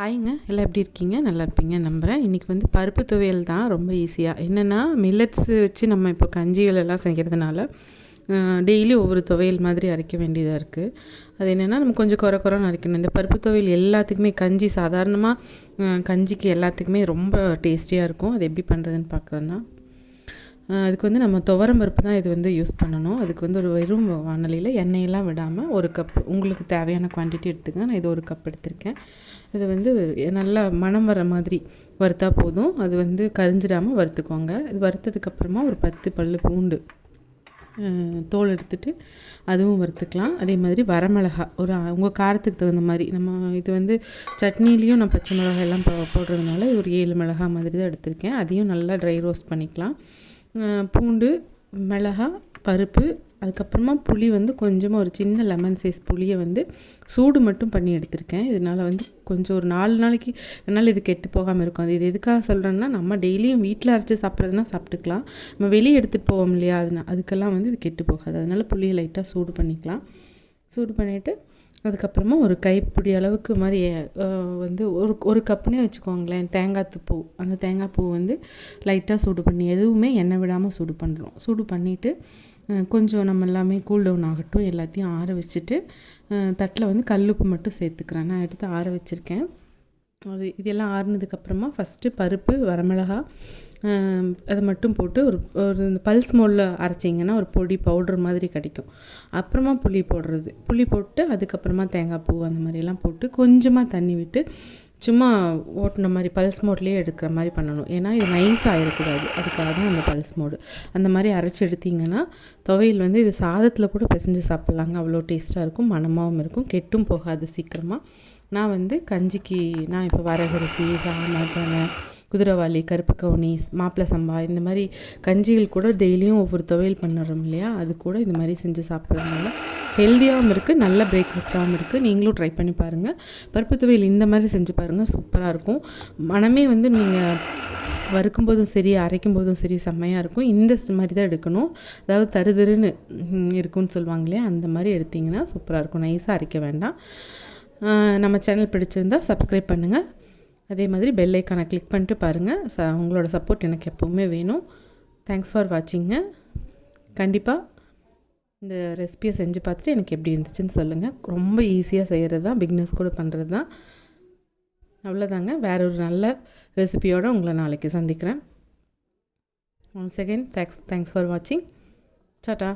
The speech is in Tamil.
ஹாய்ங்க, எல்லாம் எப்படி இருக்கீங்க? நல்லா இருப்பீங்க நம்புகிறேன். இன்றைக்கி வந்து பருப்பு துவையல் தான் ரொம்ப ஈஸியாக. என்னென்னா மில்லட்ஸ் வச்சு நம்ம இப்போ கஞ்சிகள் எல்லாம் செய்கிறதுனால டெய்லி ஒவ்வொரு துவையல் மாதிரி அரைக்க வேண்டியதாக இருக்குது. அது என்னென்னா நம்ம கொஞ்சம் குறைன்னு அரைக்கணும். இந்த பருப்பு துவையல் எல்லாத்துக்குமே கஞ்சி சாதாரணமாக கஞ்சிக்கு எல்லாத்துக்குமே ரொம்ப டேஸ்டியாக இருக்கும். அது எப்படி பண்ணுறதுன்னு பார்க்குறேன்னா, அதுக்கு வந்து நம்ம துவரம் பருப்பு தான் இது வந்து யூஸ் பண்ணணும். அதுக்கு வந்து ஒரு வெறும் வாணலியில் எண்ணெயெல்லாம் விடாமல் ஒரு கப் உங்களுக்கு தேவையான குவான்டிட்டி எடுத்துக்கங்க. நான் இது ஒரு கப் எடுத்திருக்கேன். இதை வந்து நல்லா மணம் வர மாதிரி வறுத்தா போதும். அது வந்து கரிஞ்சிடாமல் வறுத்துக்கோங்க. இது வறுத்ததுக்கப்புறமா ஒரு 10 பல் பூண்டு தோல் எடுத்துகிட்டு அதுவும் வறுத்துக்கலாம். அதே மாதிரி வரமிளகா ஒரு உங்கள் காரத்துக்கு தகுந்த மாதிரி நம்ம இது வந்து சட்னிலையும் நான் பச்சை மிளகாய் எல்லாம் போடுறதுனால ஒரு 7 மிளகா மாதிரி தான் எடுத்திருக்கேன். அதையும் நல்லா ட்ரை ரோஸ்ட் பண்ணிக்கலாம். பூண்டு, மிளகா, பருப்பு, அதுக்கப்புறமா புளி வந்து கொஞ்சமாக ஒரு சின்ன லெமன் சைஸ் புளியை வந்து சூடு மட்டும் பண்ணி எடுத்திருக்கேன். இதனால் வந்து கொஞ்சம் ஒரு 4 நாளைக்கு என்னால் இது கெட்டு போகாமல் இருக்கும். அது இது எதுக்காக சொல்கிறேன்னா, நம்ம டெய்லியும் வீட்டில் அரைச்சி சாப்பிட்றதுனா சாப்பிட்டுக்கலாம். நம்ம வெளியே எடுத்துகிட்டு போவோம் இல்லையா, அதுக்கெல்லாம் வந்து இது கெட்டு போகாது. அதனால் புளியை லைட்டாக சூடு பண்ணிக்கலாம். சூடு பண்ணிவிட்டு அதுக்கப்புறமா ஒரு கைப்பிடி அளவுக்கு மாதிரி வந்து ஒரு கப்புனே வச்சுக்கோங்களேன் தேங்காய் பூ. அந்த தேங்காய் பூ வந்து லைட்டாக சூடு பண்ணி எதுவுமே எண்ணெய் விடாமல் சூடு பண்ணுறோம். சூடு பண்ணிவிட்டு கொஞ்சம் நம்ம எல்லாமே கூல் டவுன் ஆகட்டும். எல்லாத்தையும் ஆற வச்சுட்டு தட்டில் வந்து கல்லுப்பு மட்டும் சேர்த்துக்கிறேன். நான் எடுத்து ஆற வச்சுருக்கேன். இதெல்லாம் ஆறுனதுக்கப்புறமா ஃபஸ்ட்டு பருப்பு, வரமிளகா அதை மட்டும் போட்டு ஒரு இந்த பல்ஸ் மோடில் அரைச்சிங்கன்னா ஒரு பொடி பவுட்ரு மாதிரி கிடைக்கும். அப்புறமா புளி போட்டு அதுக்கப்புறமா தேங்காய் பூ அந்த மாதிரிலாம் போட்டு கொஞ்சமாக தண்ணி விட்டு சும்மா ஓட்டின மாதிரி பல்ஸ் மோட்லேயே எடுக்கிற மாதிரி பண்ணணும். ஏன்னா இது நைஸாக ஆகிடக்கூடாது. அதுக்காக தான் அந்த பல்ஸ் மோடு. அந்த மாதிரி அரைச்சி எடுத்திங்கன்னா துவையல் வந்து இது சாதத்தில் கூட பிசைஞ்சு சாப்பிட்லாங்க. அவ்வளோ டேஸ்ட்டாக இருக்கும், மணமாகவும் இருக்கும், கெட்டும் போகாது சீக்கிரமாக. நான் வந்து கஞ்சிக்கு நான் இப்போ வரகரிசி, ராமதான, குதிரைவாலி, கருப்பு கவுனி, மாப்பிள்ளை சம்பா இந்த மாதிரி கஞ்சிகள் கூட டெய்லியும் ஒவ்வொரு துவையல் பண்ணுறோம் இல்லையா, அது கூட இந்த மாதிரி செஞ்சு சாப்பிட்றதுனால ஹெல்த்தியாகவும் இருக்குது, நல்ல பிரேக்ஃபாஸ்ட்டாகவும் இருக்குது. நீங்களும் ட்ரை பண்ணி பாருங்கள். பருப்பு துவையல் இந்த மாதிரி செஞ்சு பாருங்கள், சூப்பராக இருக்கும். மனமே வந்து நீங்கள் வறுக்கும் போதும் சரி அரைக்கும் போதும் சரி செம்மையாக இருக்கும். இந்த மாதிரி தான் எடுக்கணும். அதாவது தருன்னு இருக்குன்னு சொல்லுவாங்க இல்லையா, அந்த மாதிரி எடுத்திங்கன்னா சூப்பராக இருக்கும். நைஸாக அரைக்க வேண்டாம். நம்ம சேனல் பிடிச்சிருந்தால் சப்ஸ்கிரைப் பண்ணுங்கள். அதே மாதிரி பெல் ஐக்கானை கிளிக் பண்ணிட்டு பாருங்கள். உங்களோட சப்போர்ட் எனக்கு எப்போவுமே வேணும். Thanks for வாட்சிங்க. கண்டிப்பாக இந்த ரெசிபியை செஞ்சு பார்த்துட்டு எனக்கு எப்படி இருந்துச்சுன்னு சொல்லுங்கள். ரொம்ப ஈஸியாக செய்கிறது தான், பிகினர்ஸ் கூட பண்ணுறது தான். அவ்வளோதாங்க. வேற ஒரு நல்ல ரெசிபியோடு உங்களை நாளைக்கு சந்திக்கிறேன். ஒன்ஸ் அகெயின் தேங்க்ஸ் ஃபார் வாட்சிங். டாடா.